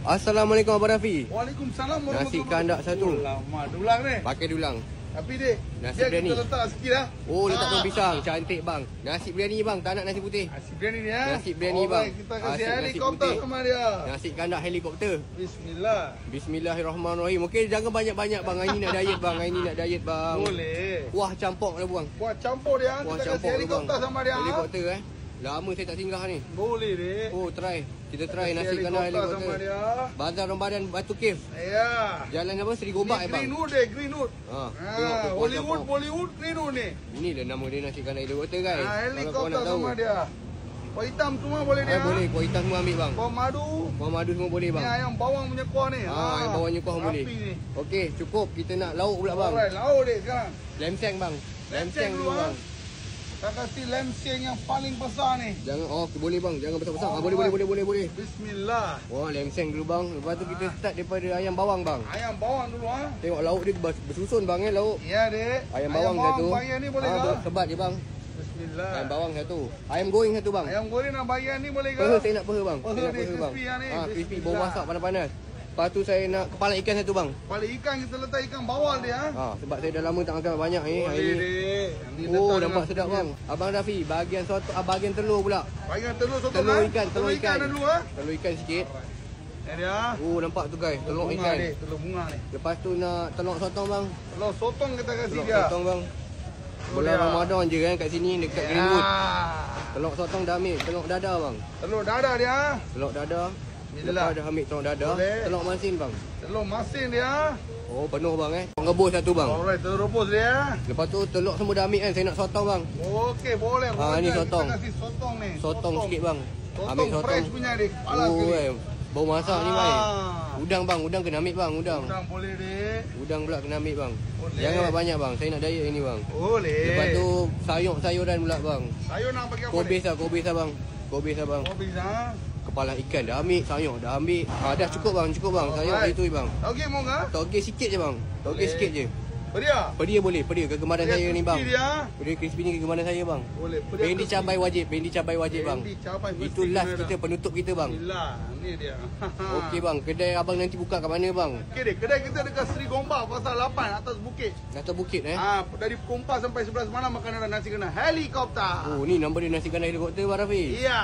Assalamualaikum Abang Rafi. Waalaikumsalam Nasi kandak satu. Lama dulang ni. Pakai dulang. Tapi dek, Nasi dia biryani. kita letak sikit lah. Oh, letak daun pisang. Cantik bang. Nasi biryani bang. Tak nak nasi putih. Nasi biryani ni ya. Nasi biryani, bang. Kita kasih Asyik nasi helikopter putih. sama dia. Nasi kandak helikopter. Bismillah. Bismillahirrahmanirrahim. Okey, jangan banyak-banyak bang. Hari ni nak diet bang. Hari ni nak diet bang. Boleh. Kuah campur dah bang. Buat campur dia. Kuah Kita campur kasih tu, helikopter bang. sama dia. Helikopter Lama saya tak singgah ni. Boleh dek. Oh, try. Kita try Kasih nasi kandak helikopter sama helikopter. dia. Bazar Ramadan Batu Cave. Ya. Jalan apa? Seri Gombak bang. Greenwood dek, Greenwood. Ha, tengok tu Ha, kuah Hollywood, campur. Bollywood, Greenwood ni. Inilah nama dia nasi kandak helikopter guys. Ha, Kalau kau helikopter nak tahu. sama dia. Kuah hitam semua boleh dia. Boleh, kuah hitam semua ambil bang. Kuah madu. Kuah madu semua boleh Ni bang. ayam bawang punya kuah ni. Ayam bawangnya kuah boleh. Rapi ni. Okey, cukup. Kita nak lauk pula bang. Alright, lauk dek sekarang. Lemseng bang. Lemseng dulu dulu bang. Kita kasih lemseng yang paling besar ni. Jangan boleh bang. Jangan besar-besar. Alright. Boleh. Bismillah. Wah, lemseng dulu bang. Lepas tu kita start daripada ayam bawang bang. Ayam bawang dulu Tengok lauk dia bersusun bang lauk. Ya dek. Ayam bawang satu. Bayar ni boleh ke? Sebat je bang. Bismillah. Ayam bawang satu. Ayam goreng satu bang. Ayam goreng nak bayar ni boleh ke? Peha saya nak peha bang. Peha Saya nak dia peha bang. crispy ni. Crispy bau Bismillah. masak panas-panas. Lepas tu saya nak kepala ikan satu bang. Kepala ikan kita letak ikan bawal dia. Sebab saya dah lama tak makan banyak ni. Hari Boleh ni. dek. Ni Oh, letak nampak dengan sedap bang. Abang Rafi, bahagian soto, bahagian telur pula. Bagian telur sotong Telur lah. ikan, telur ikan. dulu Telur ikan sikit. Ni dia. Oh, nampak tu guys, telur bunga ikan. dek, telur bunga ni. Lepas tu nak telur sotong bang. Telur sotong kita kasih Telur dia. sotong bang. Bulan dia. Ramadan je kan kat sini dekat Greenwood. Ya. Telur sotong dah ambil, telur dadah bang. Telur dadah dia. Telur dadah. Bismillah. Lepas dah ambil telur dadah. Boleh. Telur masin bang. Telur masin dia. Oh, penuh bang Rebus satu bang. Alright, telur rebus dia. Lepas tu telur semua dah ambil kan, saya nak sotong bang. Okey, boleh. Ni Kita sotong. kasih sotong ni. Sotong sikit bang. Sotong fresh punya dia. Kepala Oh, sekali. bau masak ni bang. Udang bang, udang kena ambil bang, udang. Udang boleh dek. Udang pula kena ambil bang. Boleh. Jangan banyak bang, saya nak diet ini bang. Boleh. Lepas tu sayuran pula bang. Sayur nak bagi apa? Kobis lah bang. Kobis lah bang. Kobis ha. Kepala ikan dah ambil, sayur dah ambil. Dah cukup bang. Sayur Alright. itu bang. Okey mau ke? Toge sikit je bang. Toge Boleh. sikit je. Pedia. Pedia boleh, pedia kegemaran saya ni bang. Dia. Pedia crispy ni kegemaran saya bang. Boleh. Pedia. Pendi cabai wajib bang. Pendi cabai mesti Itu last kena kita dah. penutup kita bang. Bismillah. Ni dia. Okey bang, kedai abang nanti buka kat mana bang? Okey dek, kedai kita dekat Seri Gombak pasal 8 atas bukit. Atas bukit Dari pukul 4 sampai 11 malam makan ada nasi kena helikopter. Oh, ni nombor dia nasi kanai helikopter bang Rafi. Iya.